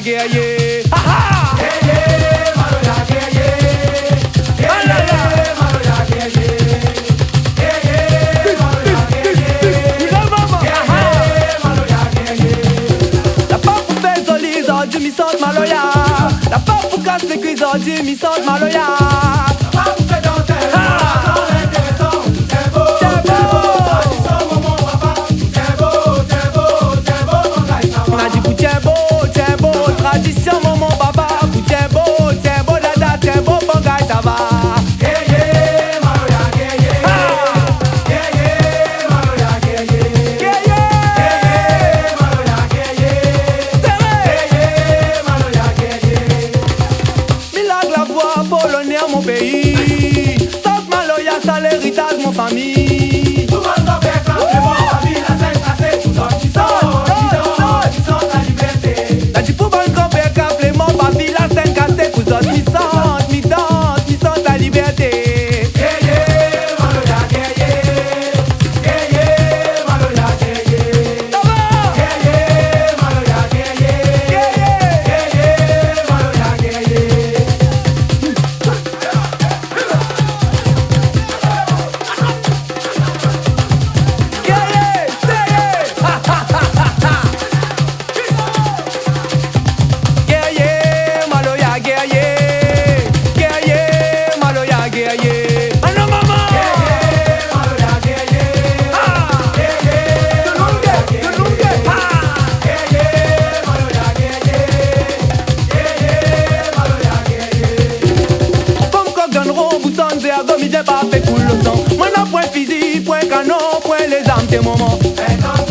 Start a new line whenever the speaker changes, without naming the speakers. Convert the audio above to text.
guerrier. Ha ha!
Guerrier, Maloya guerrier. Guerrier, Maloya guerrier. Guerrier, Maloya guerrier. Guerrier, Maloya guerrier.
La pas pour faire zoli, du mi sort Maloya. La pas pour casser les cuisses, du mi sort Maloya.
Pas pour faire dentelle, sans intéressant. C'est beau,
C'est beau.
tradition, maman, papa. C'est beau, c'est beau, c'est beau, mon gars, ça
On
va.
a dit tiens beau, tradition maman papa. Tiens beau, dada, tiens beau, bon gars, ça va.
Guerrier, Maloya guerrier. Guerrier, Maloya guerrier. Guerrier, Maloya guerrier. Guerrier, Maloya guerrier.
Milagre la voix polonais à mon pays. Sauf Maloya, ça l'héritage mon famille.
Tout le monde doit faire classer, mon famille, la scène cassée, tout ça qui sort, qui sort la liberté.
La dit pour bon campé, café, mon papi, la scène cassée, vous autres, mi sente la liberté.
Guerrier, Maloya guerrier. Guerrier, Maloya guerrier.
Ça va?
Guerrier, Maloya guerrier. Guerrier, Maloya guerrier.
Guerrier, c'est ha ha ha ha ha. Guerrier, Maloya, guerrier. Guerrier, Maloya, guerrier. Ah non, maman!
Guerrier, Maloya guerrier.
Ah!
Guerrier, Maloya guerrier.
Ah!
Guerrier, Maloya guerrier. Guerrier, Maloya guerrier.
Comme quand Ganron, vous sonnez à gomme, il pas fait coule le sang. Moi, n'a point fusil, point canon, point les armes, tes moments.
Fais danser